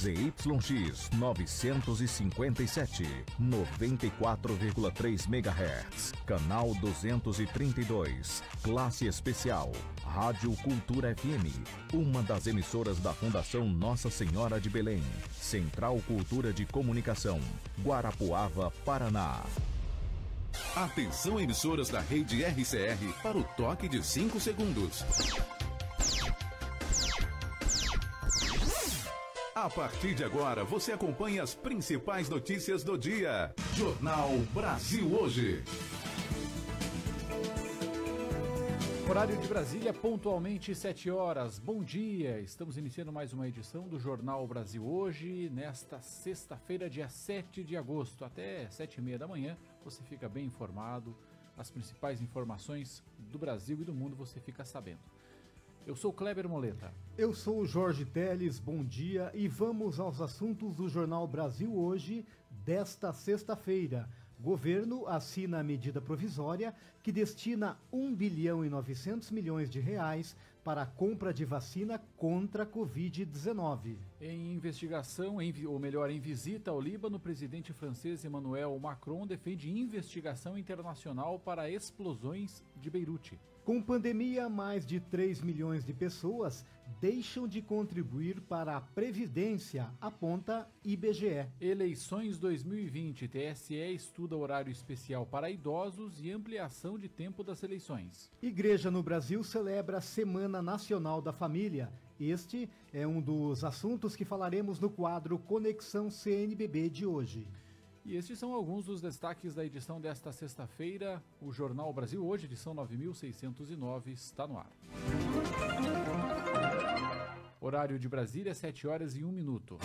ZYX 957, 94,3 MHz, canal 232, classe especial, Rádio Cultura FM, uma das emissoras da Fundação Nossa Senhora de Belém, Central Cultura de Comunicação, Guarapuava, Paraná. Atenção, emissoras da rede RCR para o toque de 5 segundos. A partir de agora, você acompanha as principais notícias do dia. Jornal Brasil Hoje. Horário de Brasília, pontualmente 7 horas. Bom dia, estamos iniciando mais uma edição do Jornal Brasil Hoje, nesta sexta-feira, dia 7 de agosto. Até 7h30 da manhã, você fica bem informado. As principais informações do Brasil e do mundo você fica sabendo. Eu sou Kleber Moleta. Eu sou o Jorge Teles, bom dia e vamos aos assuntos do Jornal Brasil Hoje, desta sexta-feira. Governo assina a medida provisória que destina 1 bilhão e 900 milhões de reais para a compra de vacina contra a Covid-19. Em investigação, em visita ao Líbano, o presidente francês Emmanuel Macron defende investigação internacional para explosões de Beirute. Com pandemia, mais de 3 milhões de pessoas deixam de contribuir para a Previdência, aponta IBGE. Eleições 2020, TSE estuda horário especial para idosos e ampliação de tempo das eleições. Igreja no Brasil celebra a Semana Nacional da Família. Este é um dos assuntos que falaremos no quadro Conexão CNBB de hoje. E estes são alguns dos destaques da edição desta sexta-feira. O Jornal Brasil Hoje, edição 9609, está no ar. Horário de Brasília, 7 horas e 1 minuto.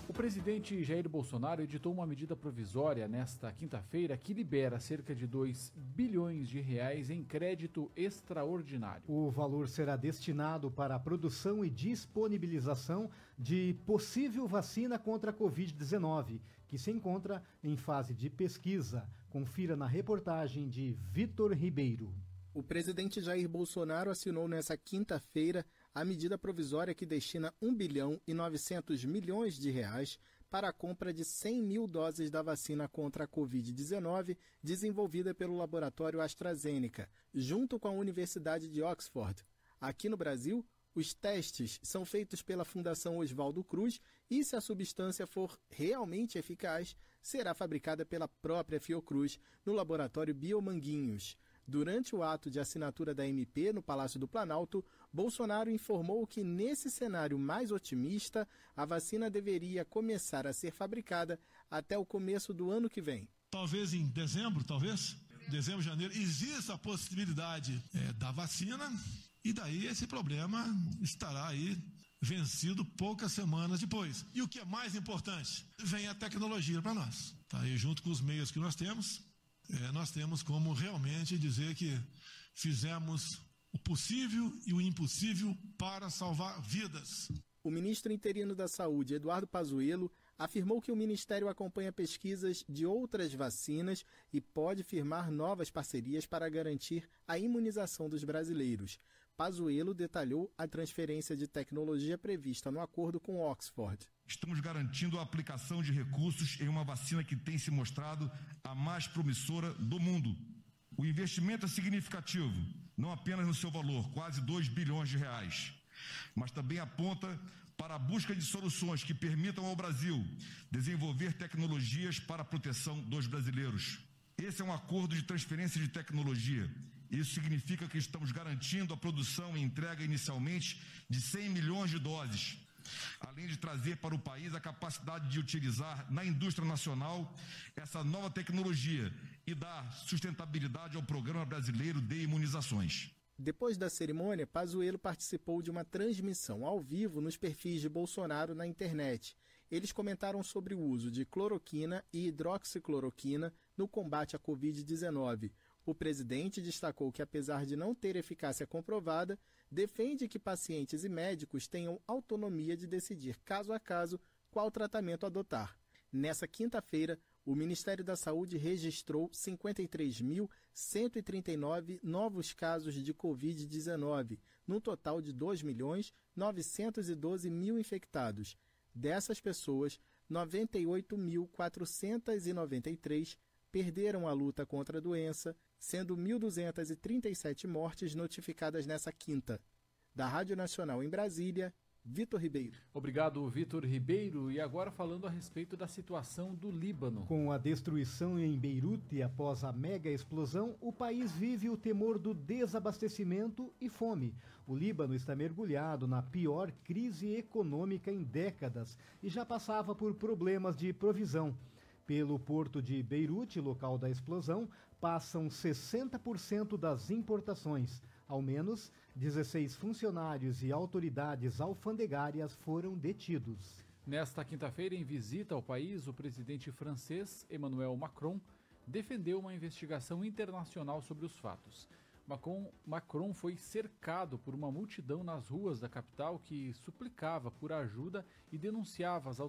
O presidente Jair Bolsonaro editou uma medida provisória nesta quinta-feira que libera cerca de 2 bilhões de reais em crédito extraordinário. O valor será destinado para a produção e disponibilização de possível vacina contra a Covid-19, que se encontra em fase de pesquisa. Confira na reportagem de Vitor Ribeiro. O presidente Jair Bolsonaro assinou nesta quinta-feira a medida provisória que destina 1 bilhão e 900 milhões de reais para a compra de 100 mil doses da vacina contra a Covid-19 desenvolvida pelo laboratório AstraZeneca, junto com a Universidade de Oxford. Aqui no Brasil, os testes são feitos pela Fundação Oswaldo Cruz e, se a substância for realmente eficaz, será fabricada pela própria Fiocruz no laboratório Biomanguinhos. Durante o ato de assinatura da MP no Palácio do Planalto, Bolsonaro informou que, nesse cenário mais otimista, a vacina deveria começar a ser fabricada até o começo do ano que vem. Talvez em dezembro, janeiro, exista a possibilidade da vacina e daí esse problema estará aí vencido poucas semanas depois. E o que é mais importante, vem a tecnologia para nós. Tá aí, junto com os meios que nós temos como realmente dizer que fizemos o possível e o impossível para salvar vidas. O ministro interino da Saúde, Eduardo Pazuello, afirmou que o Ministério acompanha pesquisas de outras vacinas e pode firmar novas parcerias para garantir a imunização dos brasileiros. Pazuello detalhou a transferência de tecnologia prevista no acordo com Oxford. Estamos garantindo a aplicação de recursos em uma vacina que tem se mostrado a mais promissora do mundo. O investimento é significativo, não apenas no seu valor, quase 2 bilhões de reais, mas também aponta para a busca de soluções que permitam ao Brasil desenvolver tecnologias para a proteção dos brasileiros. Esse é um acordo de transferência de tecnologia. Isso significa que estamos garantindo a produção e entrega inicialmente de 100 milhões de doses, além de trazer para o país a capacidade de utilizar na indústria nacional essa nova tecnologia e dar sustentabilidade ao Programa Brasileiro de Imunizações. Depois da cerimônia, Pazuello participou de uma transmissão ao vivo nos perfis de Bolsonaro na internet. Eles comentaram sobre o uso de cloroquina e hidroxicloroquina no combate à Covid-19. O presidente destacou que, apesar de não ter eficácia comprovada, defende que pacientes e médicos tenham autonomia de decidir, caso a caso, qual tratamento adotar. Nessa quinta-feira, O Ministério da Saúde registrou 53.139 novos casos de Covid-19, num total de 2.912.000 infectados. Dessas pessoas, 98.493 perderam a luta contra a doença, sendo 1.237 mortes notificadas nessa quinta. Da Rádio Nacional em Brasília, Vitor Ribeiro. Obrigado, Vitor Ribeiro. E agora falando a respeito da situação do Líbano. Com a destruição em Beirute após a mega explosão, o país vive o temor do desabastecimento e fome. O Líbano está mergulhado na pior crise econômica em décadas e já passava por problemas de provisão. Pelo porto de Beirute, local da explosão, passam 60% das importações. Ao menos 16 funcionários e autoridades alfandegárias foram detidos. Nesta quinta-feira, em visita ao país, o presidente francês Emmanuel Macron defendeu uma investigação internacional sobre os fatos. Macron foi cercado por uma multidão nas ruas da capital que suplicava por ajuda e denunciava as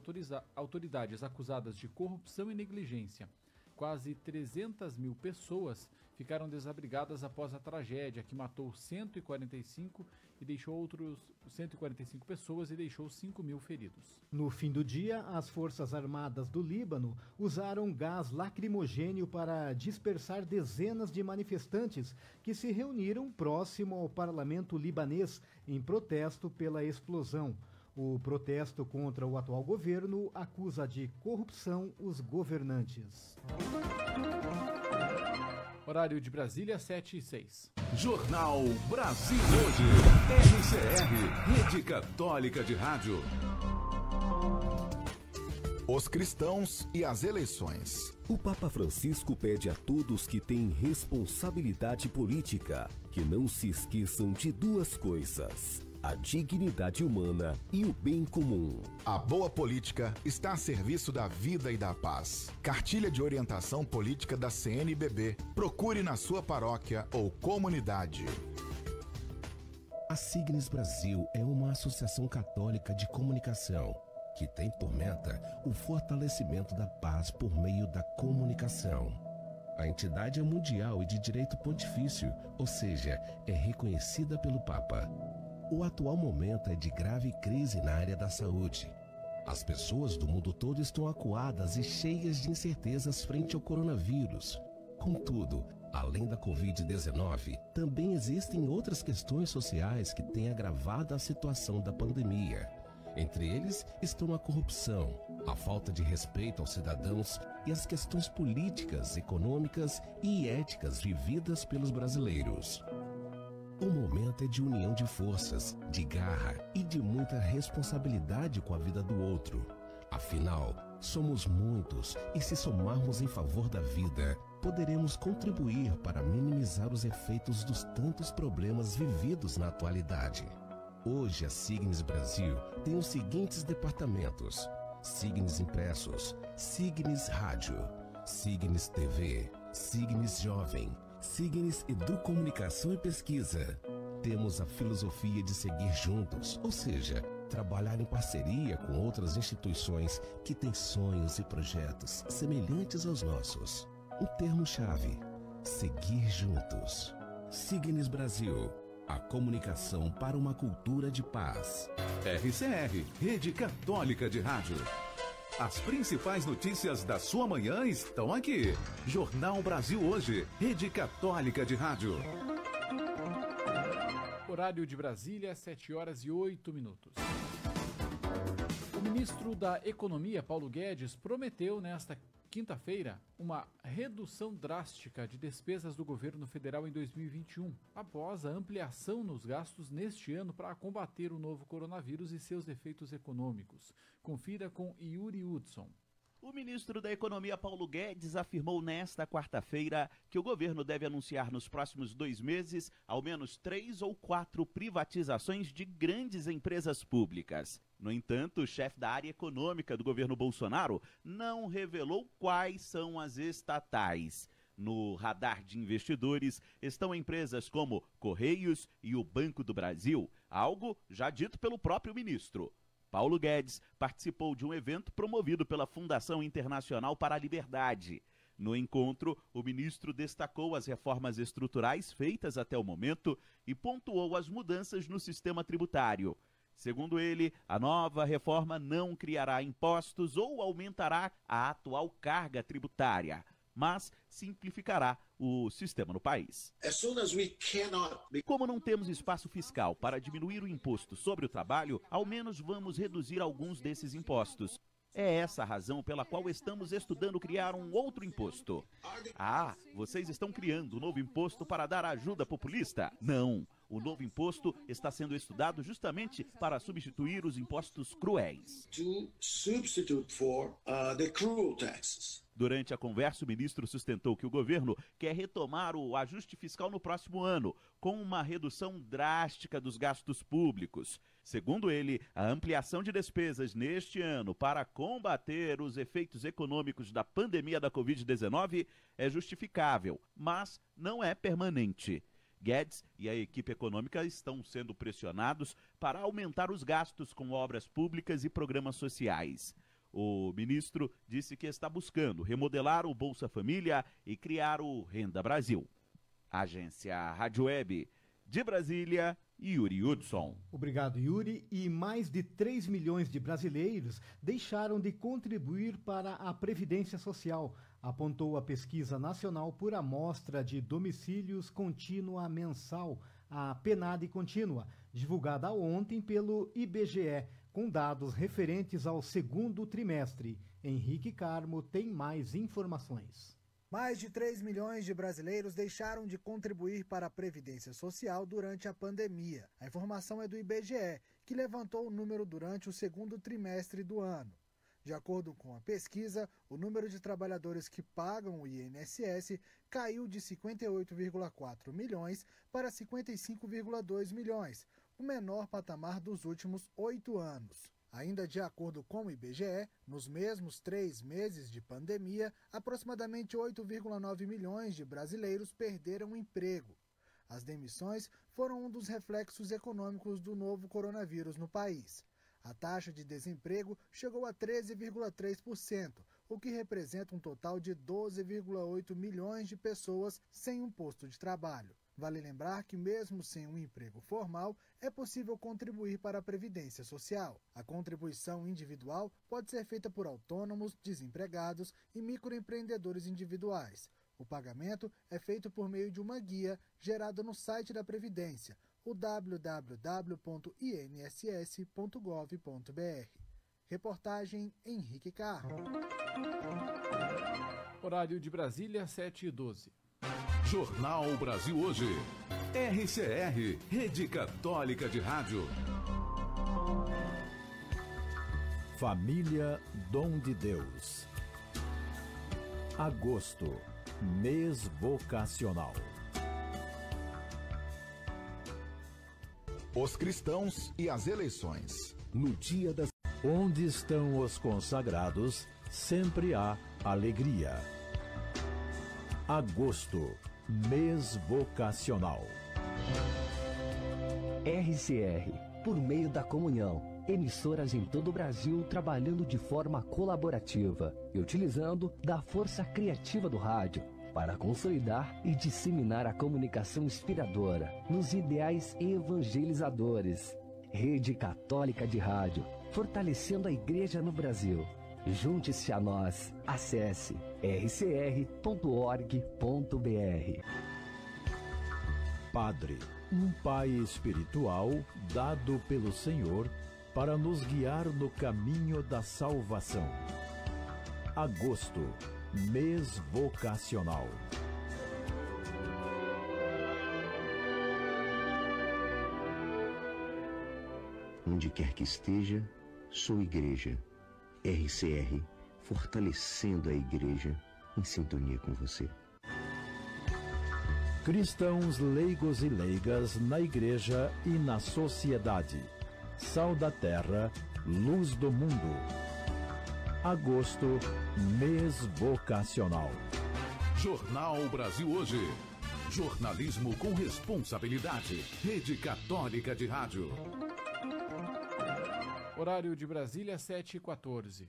autoridades acusadas de corrupção e negligência. Quase 300 mil pessoas ficaram desabrigadas após a tragédia que matou 145 pessoas e deixou 5 mil feridos. No fim do dia, as Forças Armadas do Líbano usaram gás lacrimogênio para dispersar dezenas de manifestantes que se reuniram próximo ao parlamento libanês em protesto pela explosão. O protesto contra o atual governo acusa de corrupção os governantes. Horário de Brasília, 7h06. Jornal Brasil Hoje. RCR, Rede Católica de Rádio. Os cristãos e as eleições. O Papa Francisco pede a todos que têm responsabilidade política que não se esqueçam de duas coisas: a dignidade humana e o bem comum. A boa política está a serviço da vida e da paz. Cartilha de orientação política da CNBB. Procure na sua paróquia ou comunidade. A Signes Brasil é uma associação católica de comunicação que tem por meta o fortalecimento da paz por meio da comunicação. A entidade é mundial e de direito pontifício, ou seja, é reconhecida pelo Papa. O atual momento é de grave crise na área da saúde. As pessoas do mundo todo estão acuadas e cheias de incertezas frente ao coronavírus. Contudo, além da Covid-19, também existem outras questões sociais que têm agravado a situação da pandemia. Entre eles estão a corrupção, a falta de respeito aos cidadãos e as questões políticas, econômicas e éticas vividas pelos brasileiros. O momento é de união de forças, de garra e de muita responsabilidade com a vida do outro. Afinal, somos muitos e se somarmos em favor da vida, poderemos contribuir para minimizar os efeitos dos tantos problemas vividos na atualidade. Hoje a Signes Brasil tem os seguintes departamentos: Signes Impressos, Signes Rádio, Signes TV, Signes Jovem, Signes Educomunicação e Pesquisa. Temos a filosofia de seguir juntos, ou seja, trabalhar em parceria com outras instituições que têm sonhos e projetos semelhantes aos nossos. O termo-chave: seguir juntos. Signes Brasil. A comunicação para uma cultura de paz. RCR, Rede Católica de Rádio. As principais notícias da sua manhã estão aqui. Jornal Brasil Hoje, Rede Católica de Rádio. Horário de Brasília, 7h08. O ministro da Economia, Paulo Guedes, prometeu nesta quinta-feira uma redução drástica de despesas do governo federal em 2021, após a ampliação nos gastos neste ano para combater o novo coronavírus e seus efeitos econômicos. Confira com Yuri Hudson. O ministro da Economia, Paulo Guedes, afirmou nesta quarta-feira que o governo deve anunciar nos próximos 2 meses ao menos 3 ou 4 privatizações de grandes empresas públicas. No entanto, o chefe da área econômica do governo Bolsonaro não revelou quais são as estatais. No radar de investidores estão empresas como Correios e o Banco do Brasil, algo já dito pelo próprio ministro. Paulo Guedes participou de um evento promovido pela Fundação Internacional para a Liberdade. No encontro, o ministro destacou as reformas estruturais feitas até o momento e pontuou as mudanças no sistema tributário. Segundo ele, a nova reforma não criará impostos ou aumentará a atual carga tributária, mas simplificará o sistema no país. Como não temos espaço fiscal para diminuir o imposto sobre o trabalho, ao menos vamos reduzir alguns desses impostos. É essa a razão pela qual estamos estudando criar um outro imposto. Ah, vocês estão criando um novo imposto para dar ajuda populista? Não, o novo imposto está sendo estudado justamente para substituir os impostos cruéis. Durante a conversa, o ministro sustentou que o governo quer retomar o ajuste fiscal no próximo ano, com uma redução drástica dos gastos públicos. Segundo ele, a ampliação de despesas neste ano para combater os efeitos econômicos da pandemia da Covid-19 é justificável, mas não é permanente. Guedes e a equipe econômica estão sendo pressionados para aumentar os gastos com obras públicas e programas sociais. O ministro disse que está buscando remodelar o Bolsa Família e criar o Renda Brasil. Agência Rádio Web de Brasília, Yuri Hudson. Obrigado, Yuri. E mais de 3 milhões de brasileiros deixaram de contribuir para a Previdência Social, apontou a Pesquisa Nacional por Amostra de Domicílios Contínua Mensal, a PNAD Contínua, divulgada ontem pelo IBGE, com dados referentes ao segundo trimestre. Henrique Carmo tem mais informações. Mais de 3 milhões de brasileiros deixaram de contribuir para a Previdência Social durante a pandemia. A informação é do IBGE, que levantou o número durante o segundo trimestre do ano. De acordo com a pesquisa, o número de trabalhadores que pagam o INSS caiu de 58,4 milhões para 55,2 milhões, o menor patamar dos últimos 8 anos. Ainda de acordo com o IBGE, nos mesmos 3 meses de pandemia, aproximadamente 8,9 milhões de brasileiros perderam o emprego. As demissões foram um dos reflexos econômicos do novo coronavírus no país. A taxa de desemprego chegou a 13,3%, o que representa um total de 12,8 milhões de pessoas sem um posto de trabalho. Vale lembrar que, mesmo sem um emprego formal, é possível contribuir para a Previdência Social. A contribuição individual pode ser feita por autônomos, desempregados e microempreendedores individuais. O pagamento é feito por meio de uma guia gerada no site da Previdência, o www.inss.gov.br. Reportagem Henrique Carmo. Horário de Brasília, 7h12. Jornal Brasil Hoje. RCR, Rede Católica de Rádio. Família Dom de Deus. Agosto, mês vocacional. Os cristãos e as eleições. No dia das... Onde estão os consagrados, sempre há alegria. Agosto, mês vocacional. RCR, por meio da comunhão, emissoras em todo o Brasil trabalhando de forma colaborativa e utilizando da força criativa do rádio para consolidar e disseminar a comunicação inspiradora nos ideais evangelizadores. Rede Católica de Rádio, fortalecendo a igreja no Brasil. Junte-se a nós. Acesse rcr.org.br. Padre, um pai espiritual dado pelo Senhor para nos guiar no caminho da salvação. Agosto, mês vocacional. Onde quer que esteja, sou igreja. RCR, fortalecendo a igreja em sintonia com você. Cristãos leigos e leigas na igreja e na sociedade. Sal da terra, luz do mundo. Agosto, mês vocacional. Jornal Brasil Hoje. Jornalismo com responsabilidade. Rede Católica de Rádio. Horário de Brasília, 7h14.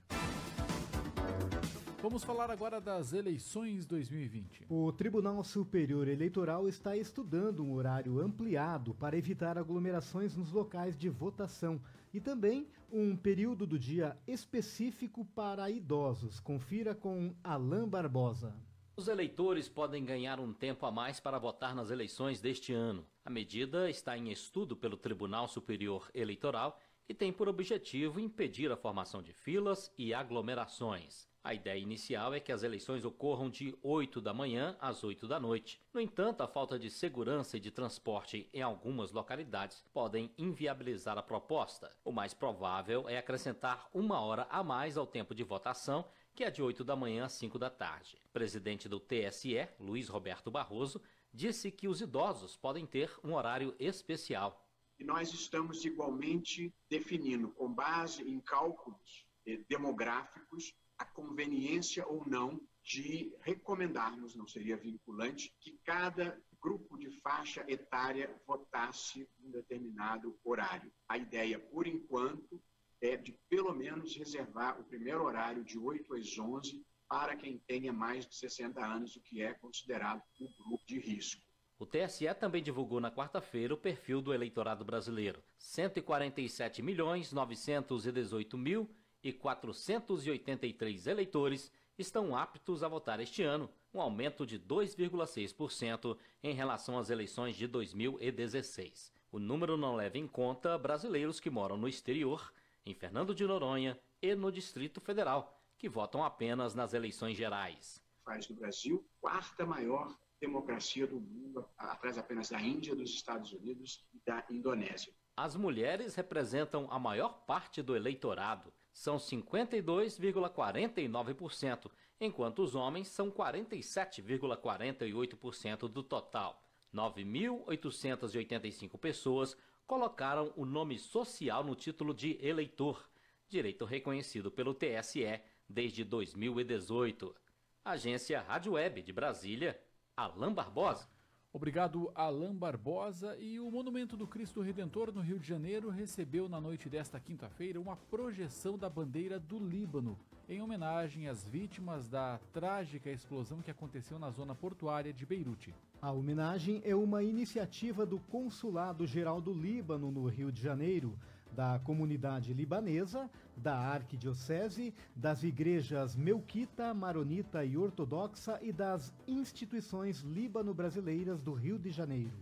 Vamos falar agora das eleições 2020. O Tribunal Superior Eleitoral está estudando um horário ampliado para evitar aglomerações nos locais de votação e também um período do dia específico para idosos. Confira com Alain Barbosa. Os eleitores podem ganhar um tempo a mais para votar nas eleições deste ano. A medida está em estudo pelo Tribunal Superior Eleitoral e tem por objetivo impedir a formação de filas e aglomerações. A ideia inicial é que as eleições ocorram de 8 da manhã às 8 da noite. No entanto, a falta de segurança e de transporte em algumas localidades podem inviabilizar a proposta. O mais provável é acrescentar 1 hora a mais ao tempo de votação, que é de 8 da manhã às 5 da tarde. O presidente do TSE, Luiz Roberto Barroso, disse que os idosos podem ter um horário especial. E nós estamos igualmente definindo, com base em cálculos demográficos, a conveniência ou não de recomendarmos, não seria vinculante, que cada grupo de faixa etária votasse em um determinado horário. A ideia, por enquanto, é de pelo menos reservar o primeiro horário de 8 às 11 para quem tenha mais de 60 anos, o que é considerado um grupo de risco. O TSE também divulgou na quarta-feira o perfil do eleitorado brasileiro. 147.918.483 eleitores estão aptos a votar este ano, um aumento de 2,6% em relação às eleições de 2016. O número não leva em conta brasileiros que moram no exterior, em Fernando de Noronha e no Distrito Federal, que votam apenas nas eleições gerais. Faz do Brasil quarta maior democracia do mundo, atrás apenas da Índia, dos Estados Unidos e da Indonésia. As mulheres representam a maior parte do eleitorado, são 52,49%, enquanto os homens são 47,48% do total. 9.885 pessoas colocaram o nome social no título de eleitor, direito reconhecido pelo TSE desde 2018. Agência Rádio Web de Brasília, Alain Barbosa. Obrigado, Alain Barbosa. E o Monumento do Cristo Redentor, no Rio de Janeiro, recebeu na noite desta quinta-feira uma projeção da bandeira do Líbano, em homenagem às vítimas da trágica explosão que aconteceu na zona portuária de Beirute. A homenagem é uma iniciativa do Consulado Geral do Líbano, no Rio de Janeiro, da comunidade libanesa, da arquidiocese, das igrejas melquita, maronita e ortodoxa e das instituições líbano-brasileiras do Rio de Janeiro.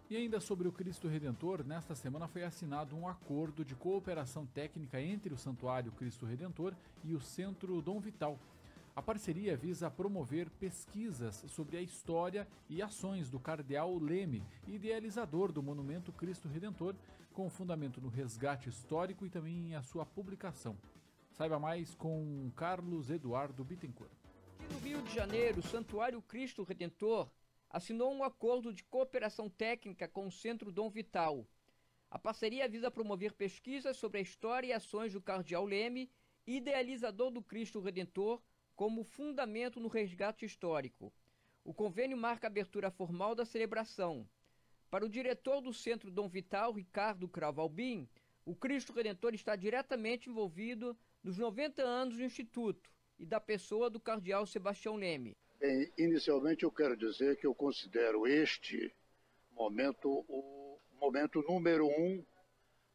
E ainda sobre o Cristo Redentor, nesta semana foi assinado um acordo de cooperação técnica entre o Santuário Cristo Redentor e o Centro Dom Vital. A parceria visa promover pesquisas sobre a história e ações do cardeal Leme, idealizador do Monumento Cristo Redentor, com fundamento no resgate histórico e também a sua publicação. Saiba mais com Carlos Eduardo Bittencourt. Aqui no Rio de Janeiro, o Santuário Cristo Redentor assinou um acordo de cooperação técnica com o Centro Dom Vital. A parceria visa promover pesquisas sobre a história e ações do cardeal Leme, idealizador do Cristo Redentor, como fundamento no resgate histórico. O convênio marca a abertura formal da celebração. Para o diretor do Centro Dom Vital, Ricardo Cravalbim, o Cristo Redentor está diretamente envolvido nos 90 anos do Instituto e da pessoa do cardeal Sebastião Leme. Bem, inicialmente eu quero dizer que eu considero este momento o momento número 1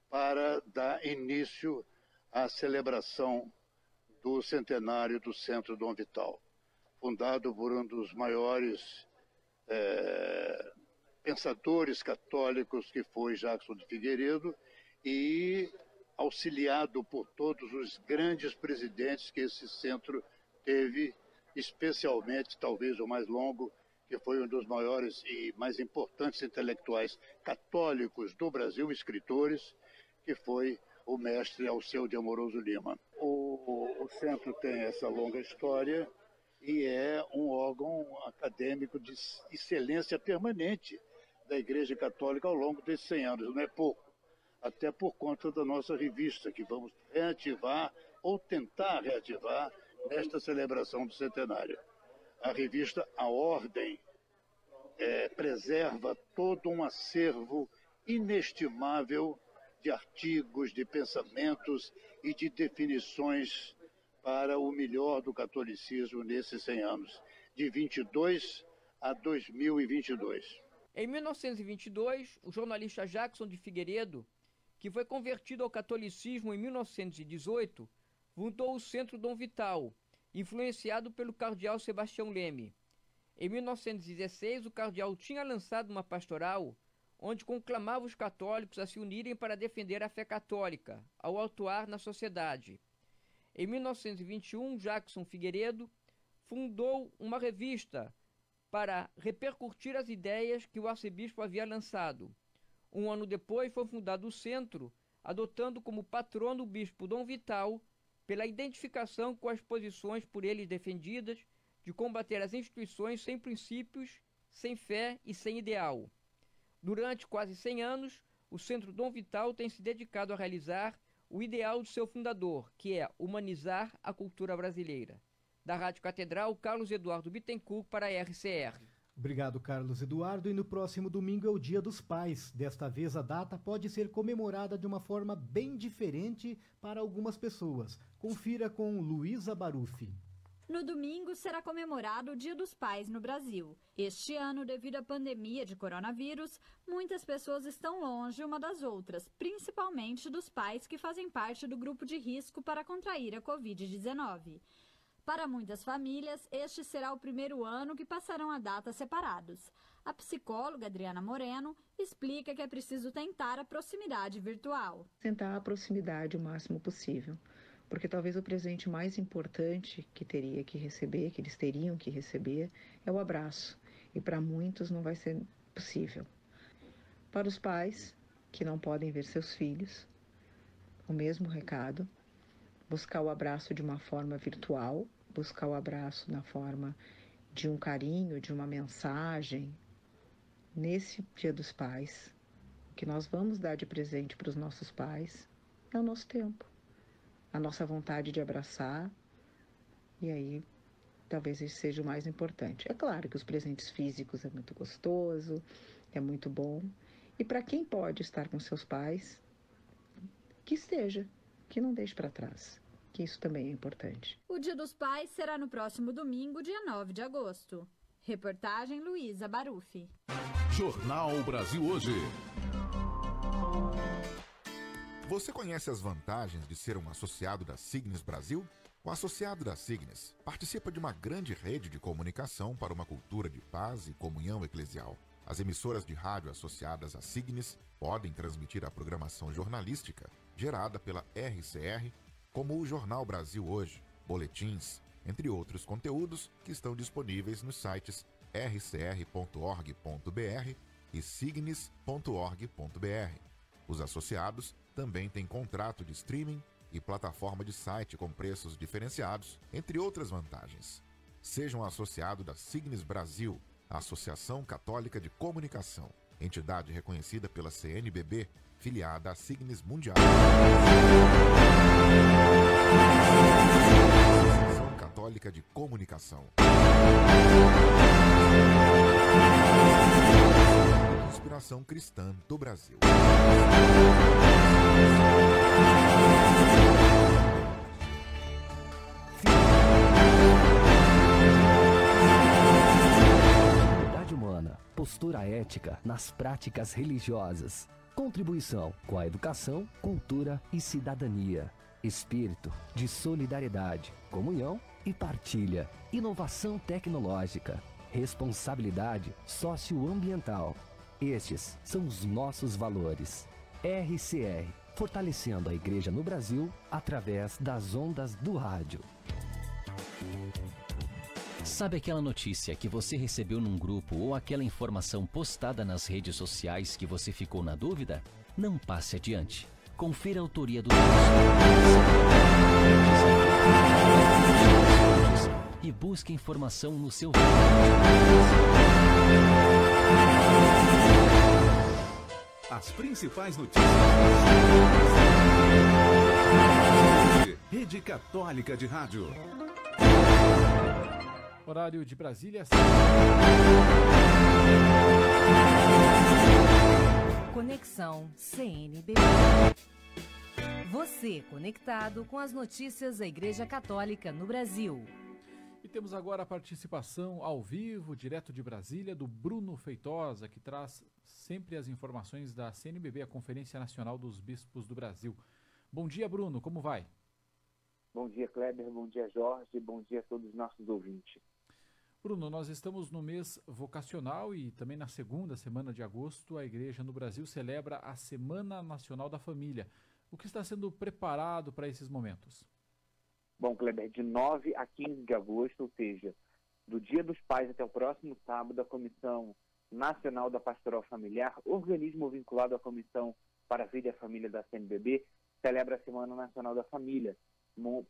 para dar início à celebração do centenário do Centro Dom Vital, fundado por um dos maiores pensadores católicos, que foi Jackson de Figueiredo, e auxiliado por todos os grandes presidentes que esse centro teve, especialmente, talvez o mais longo, que foi um dos maiores e mais importantes intelectuais católicos do Brasil, escritores, que foi o mestre Alceu de Amoroso Lima. O centro tem essa longa história e é um órgão acadêmico de excelência permanente da Igreja Católica ao longo desses 100 anos, não é pouco. Até por conta da nossa revista, que vamos reativar ou tentar reativar nesta celebração do centenário. A revista A Ordem preserva todo um acervo inestimável de artigos, de pensamentos e de definições para o melhor do catolicismo nesses 100 anos, de 22 a 2022. Em 1922, o jornalista Jackson de Figueiredo, que foi convertido ao catolicismo em 1918, fundou o Centro Dom Vital, influenciado pelo cardeal Sebastião Leme. Em 1916, o cardeal tinha lançado uma pastoral onde conclamava os católicos a se unirem para defender a fé católica, ao atuar na sociedade. Em 1921, Jackson Figueiredo fundou uma revista para repercutir as ideias que o arcebispo havia lançado. Um ano depois foi fundado o centro, adotando como patrono o bispo Dom Vital, pela identificação com as posições por ele defendidas de combater as instituições sem princípios, sem fé e sem ideal. Durante quase 100 anos, o Centro Dom Vital tem se dedicado a realizar o ideal de seu fundador, que é humanizar a cultura brasileira. Da Rádio Catedral, Carlos Eduardo Bittencourt para a RCR. Obrigado, Carlos Eduardo. E no próximo domingo é o Dia dos Pais. Desta vez a data pode ser comemorada de uma forma bem diferente para algumas pessoas. Confira com Luísa Baruffi. No domingo será comemorado o Dia dos Pais no Brasil. Este ano, devido à pandemia de coronavírus, muitas pessoas estão longe uma das outras, principalmente dos pais que fazem parte do grupo de risco para contrair a Covid-19. Para muitas famílias, este será o primeiro ano que passarão a data separados. A psicóloga Adriana Moreno explica que é preciso tentar a proximidade virtual. Tentar a proximidade o máximo possível, porque talvez o presente mais importante que eles teriam que receber, é o abraço. E para muitos não vai ser possível. Para os pais que não podem ver seus filhos, o mesmo recado. Buscar o abraço de uma forma virtual, buscar o abraço na forma de um carinho, de uma mensagem. Nesse Dia dos Pais, o que nós vamos dar de presente para os nossos pais é o nosso tempo, a nossa vontade de abraçar, e aí talvez isso seja o mais importante. É claro que os presentes físicos é muito gostoso, é muito bom, e para quem pode estar com seus pais, que esteja, que não deixe para trás, que isso também é importante. O Dia dos Pais será no próximo domingo, dia 9 de agosto. Reportagem Luísa Baruffi. Jornal Brasil Hoje. Você conhece as vantagens de ser um associado da Signes Brasil? O associado da Signes participa de uma grande rede de comunicação para uma cultura de paz e comunhão eclesial. As emissoras de rádio associadas à Signes podem transmitir a programação jornalística gerada pela RCR, como o Jornal Brasil Hoje, boletins, entre outros conteúdos que estão disponíveis nos sites rcr.org.br e signes.org.br. Os associados também têm contrato de streaming e plataforma de site com preços diferenciados, entre outras vantagens. Seja um associado da Signes Brasil, a Associação Católica de Comunicação, entidade reconhecida pela CNBB, filiada à Signes Mundial. Associação Católica de Comunicação. Inspiração cristã do Brasil. Dignidade humana, postura ética nas práticas religiosas. Contribuição com a educação, cultura e cidadania. Espírito de solidariedade, comunhão e partilha. Inovação tecnológica. Responsabilidade socioambiental. Estes são os nossos valores. RCR, fortalecendo a Igreja no Brasil através das ondas do rádio. Sabe aquela notícia que você recebeu num grupo ou aquela informação postada nas redes sociais que você ficou na dúvida? Não passe adiante. Confira a autoria do e busque informação no seu As principais notícias. Rede Católica de Rádio. Horário de Brasília. Conexão CNBB. Você conectado com as notícias da Igreja Católica no Brasil. E temos agora a participação ao vivo, direto de Brasília, do Bruno Feitosa, que traz sempre as informações da CNBB, a Conferência Nacional dos Bispos do Brasil. Bom dia, Bruno, como vai? Bom dia, Kleber, bom dia, Jorge, bom dia a todos os nossos ouvintes. Bruno, nós estamos no mês vocacional e também na segunda semana de agosto a Igreja no Brasil celebra a Semana Nacional da Família. O que está sendo preparado para esses momentos? Bom, Kleber, de 9 a 15 de agosto, ou seja, do Dia dos Pais até o próximo sábado, a Comissão Nacional da Pastoral Familiar, organismo vinculado à Comissão para a Vida e a Família da CNBB, celebra a Semana Nacional da Família,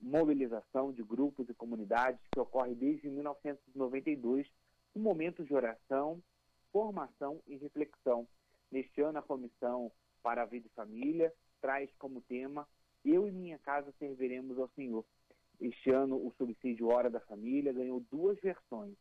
mobilização de grupos e comunidades que ocorre desde 1992, um momento de oração, formação e reflexão. Neste ano, a Comissão para a Vida e Família traz como tema "Eu e minha casa serviremos ao Senhor". Este ano, o subsídio Hora da Família ganhou 2 versões,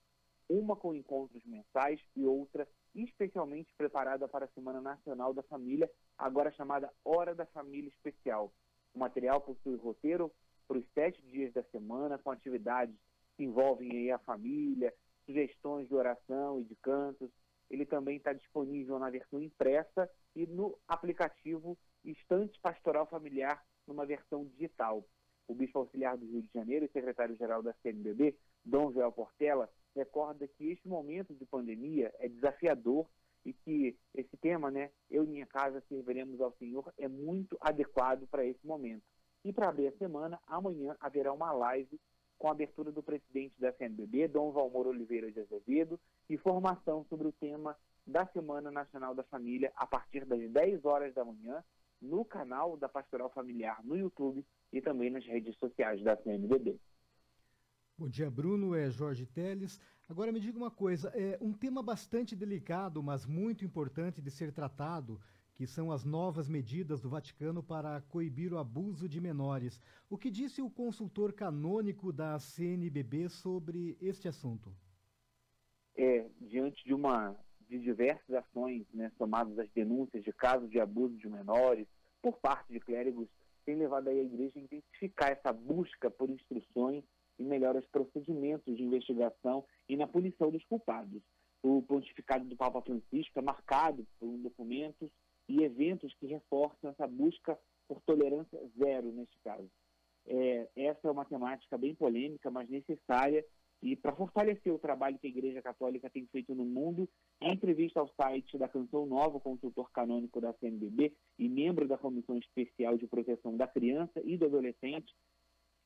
uma com encontros mensais e outra especialmente preparada para a Semana Nacional da Família, agora chamada Hora da Família Especial. O material possui roteiro para os 7 dias da semana, com atividades que envolvem aí a família, sugestões de oração e de cantos. Ele também está disponível na versão impressa e no aplicativo Estante Pastoral Familiar, numa versão digital. O Bispo Auxiliar do Rio de Janeiro e secretário-geral da CNBB, Dom Joel Portela, recorda que este momento de pandemia é desafiador e que esse tema, "Eu e minha casa serviremos ao Senhor", é muito adequado para esse momento. E para abrir a semana, amanhã haverá uma live com a abertura do presidente da CNBB, Dom Valmor Oliveira de Azevedo, e formação sobre o tema da Semana Nacional da Família a partir das 10 horas da manhã, no canal da Pastoral Familiar no YouTube e também nas redes sociais da CNBB. Bom dia, Bruno. É Jorge Teles. Agora me diga uma coisa, um tema bastante delicado, mas muito importante de ser tratado, que são as novas medidas do Vaticano para coibir o abuso de menores. O que disse o consultor canônico da CNBB sobre este assunto? Diante de diversas ações, somadas às denúncias de casos de abuso de menores por parte de clérigos, tem levado aí a Igreja a intensificar essa busca por instruções e melhores procedimentos de investigação e na punição dos culpados. O pontificado do Papa Francisco é marcado por documentos e eventos que reforçam essa busca por tolerância zero neste caso. Essa é uma temática bem polêmica, mas necessária, e para fortalecer o trabalho que a Igreja Católica tem feito no mundo, em entrevista ao site da Canção Nova, o consultor canônico da CNBB e membro da Comissão Especial de Proteção da Criança e do Adolescente,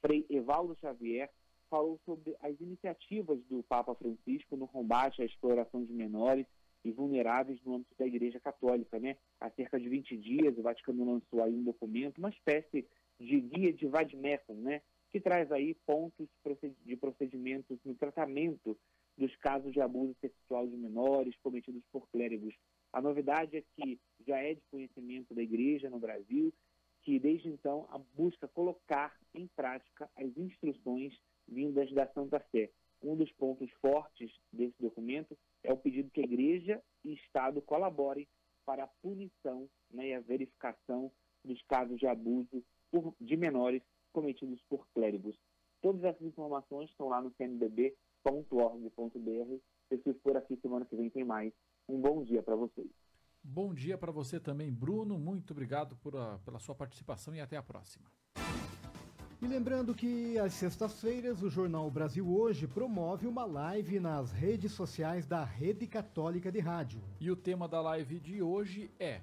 Frei Evaldo Xavier, falou sobre as iniciativas do Papa Francisco no combate à exploração de menores e vulneráveis no âmbito da Igreja Católica. Há cerca de 20 dias, o Vaticano lançou aí um documento, uma espécie de guia de vademecum, que traz aí pontos de procedimentos no tratamento dos casos de abuso sexual de menores cometidos por clérigos. A novidade é que já é de conhecimento da Igreja no Brasil, que desde então busca colocar em prática as instruções vindas da Santa Sé. Um dos pontos fortes desse documento é o pedido que a Igreja e Estado colaborem para a punição e a verificação dos casos de abuso de menores cometidos por clérigos. Todas essas informações estão lá no cnbb.org.br. Se for aqui semana que vem tem mais. Um bom dia para vocês. Bom dia para você também, Bruno. Muito obrigado pela sua participação e até a próxima. E lembrando que às sextas-feiras o Jornal Brasil Hoje promove uma live nas redes sociais da Rede Católica de Rádio. E o tema da live de hoje é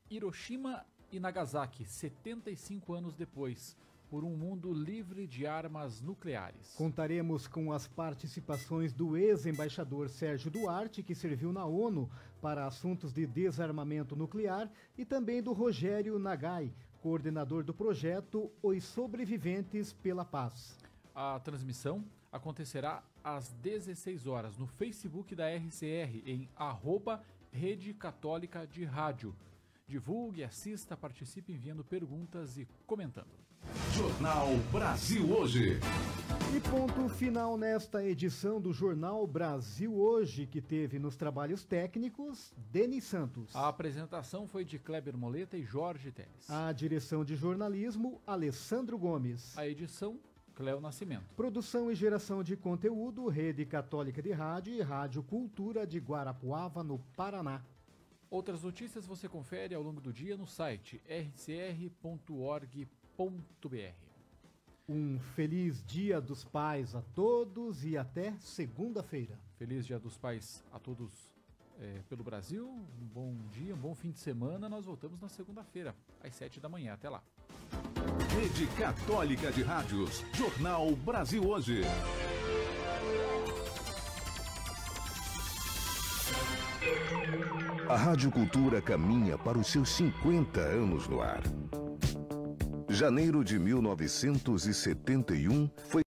Hiroshima e Nagasaki, 75 anos depois, por um mundo livre de armas nucleares. Contaremos com as participações do ex-embaixador Sérgio Duarte, que serviu na ONU para assuntos de desarmamento nuclear, e também do Rogério Nagai, coordenador do projeto Os Sobreviventes pela Paz. A transmissão acontecerá às 16 horas no Facebook da RCR, em @Rede Católica de Rádio. Divulgue, assista, participe enviando perguntas e comentando. Jornal Brasil Hoje. E ponto final nesta edição do Jornal Brasil Hoje, que teve nos trabalhos técnicos Denis Santos. A apresentação foi de Kleber Moleta e Jorge Teles. A direção de jornalismo, Alessandro Gomes. A edição, Cléo Nascimento. Produção e geração de conteúdo, Rede Católica de Rádio e Rádio Cultura de Guarapuava, no Paraná. Outras notícias você confere ao longo do dia no site rcr.org.br. Um feliz Dia dos Pais a todos e até segunda-feira. Feliz Dia dos Pais a todos pelo Brasil. Um bom dia, um bom fim de semana. Nós voltamos na segunda-feira, às 7 da manhã. Até lá. Rede Católica de Rádios. Jornal Brasil Hoje. A Rádio Cultura caminha para os seus 50 anos no ar. Janeiro de 1971 foi